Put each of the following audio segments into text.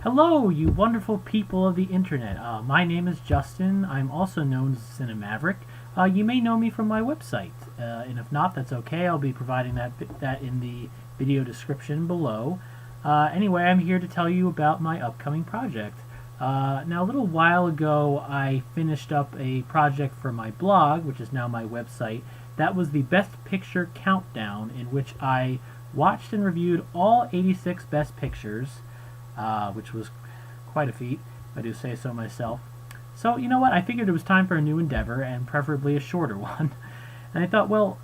Hello, you wonderful people of the internet. My name is Justin. I'm also known as Cinemaverick. You may know me from my website, and if not, that's okay. I'll be providing that in the video description below. Anyway, I'm here to tell you about my upcoming project. Now, a little while ago, I finished up a project for my blog, which is now my website. That was the Best Picture Countdown, in which I watched and reviewed all 86 Best Pictures. Which was quite a feat, if I do say so myself. So, you know what, I figured it was time for a new endeavor, and preferably a shorter one. And I thought, well,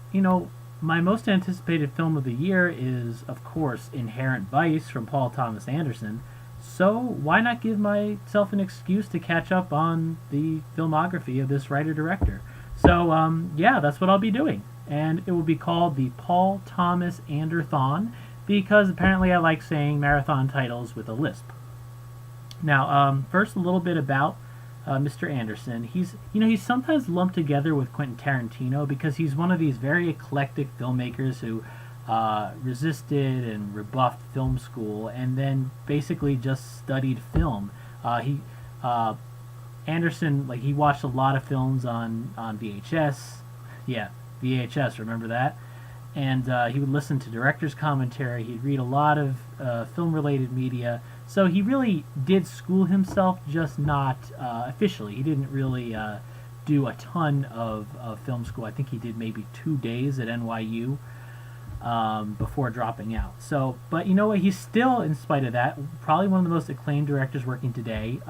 my most anticipated film of the year is, of course, Inherent Vice from Paul Thomas Anderson, so why not give myself an excuse to catch up on the filmography of this writer-director? So, yeah, that's what I'll be doing. And it will be called the Paul Thomas Ander-Thon, because apparently I like saying marathon titles with a lisp. Now, first a little bit about Mr. Anderson. He's sometimes lumped together with Quentin Tarantino because he's one of these very eclectic filmmakers who resisted and rebuffed film school and then basically just studied film. Anderson, he watched a lot of films on VHS. Yeah, VHS, remember that? And he would listen to director's commentary. He'd read a lot of film-related media. So he really did school himself, just not officially. He didn't really do a ton of film school. I think he did maybe 2 days at NYU before dropping out. So, but you know what? He's still, in spite of that, probably one of the most acclaimed directors working today.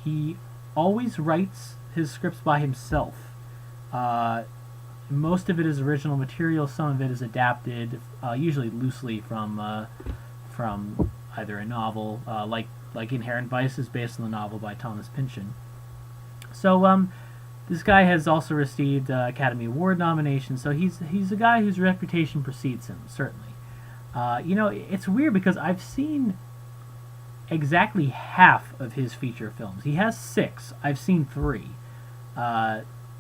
He always writes his scripts by himself. Most of it is original material. Some of it is adapted, usually loosely from either a novel, like Inherent Vice is based on the novel by Thomas Pynchon. So this guy has also received Academy Award nominations. So he's a guy whose reputation precedes him, certainly. It's weird because I've seen exactly half of his feature films. He has 6. I've seen 3.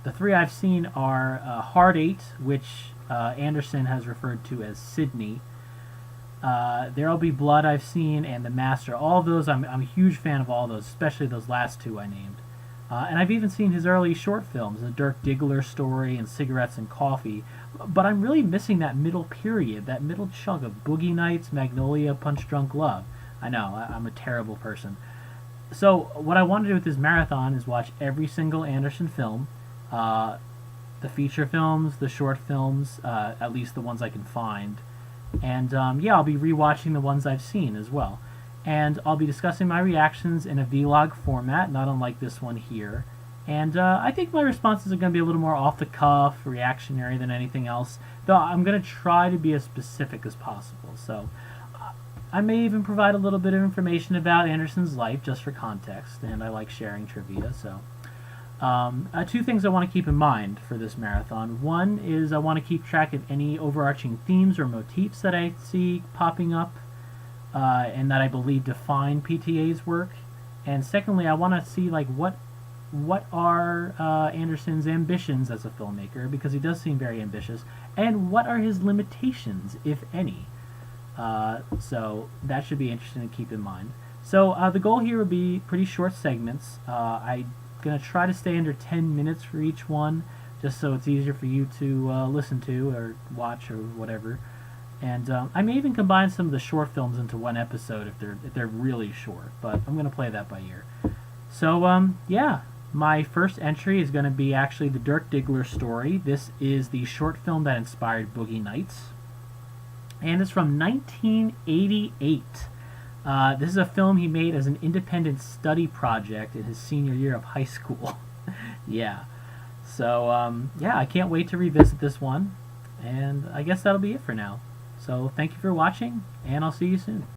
The 3 I've seen are Hard 8, which Anderson has referred to as Sydney. There'll Be Blood I've seen, and The Master. All of those, I'm a huge fan of all those, especially those last 2 I named. And I've even seen his early short films, The Dirk Diggler Story and Cigarettes and Coffee. But I'm really missing that middle period, that middle chunk of Boogie Nights, Magnolia, Punch Drunk Love. I know, I'm a terrible person. So what I want to do with this marathon is watch every single Anderson film, the feature films, the short films, at least the ones I can find. And yeah, I'll be rewatching the ones I've seen as well. And I'll be discussing my reactions in a vlog format, not unlike this one here. And I think my responses are going to be a little more off-the-cuff, reactionary than anything else, though I'm going to try to be as specific as possible. So I may even provide a little bit of information about Anderson's life just for context, and I like sharing trivia, so... 2 things I want to keep in mind for this marathon. One is I want to keep track of any overarching themes or motifs that I see popping up and that I believe define PTA's work. And secondly, I want to see what are Anderson's ambitions as a filmmaker, because he does seem very ambitious, and what are his limitations, if any. So that should be interesting to keep in mind. So the goal here would be pretty short segments. I'm going to try to stay under 10 minutes for each one, just so it's easier for you to listen to or watch or whatever. And I may even combine some of the short films into one episode if they're really short, but I'm going to play that by ear. So yeah, my first entry is going to be actually The Dirk Diggler Story. This is the short film that inspired Boogie Nights, and it's from 1988. This is a film he made as an independent study project in his senior year of high school. Yeah. So, yeah, I can't wait to revisit this one. And I guess that'll be it for now. So, thank you for watching, and I'll see you soon.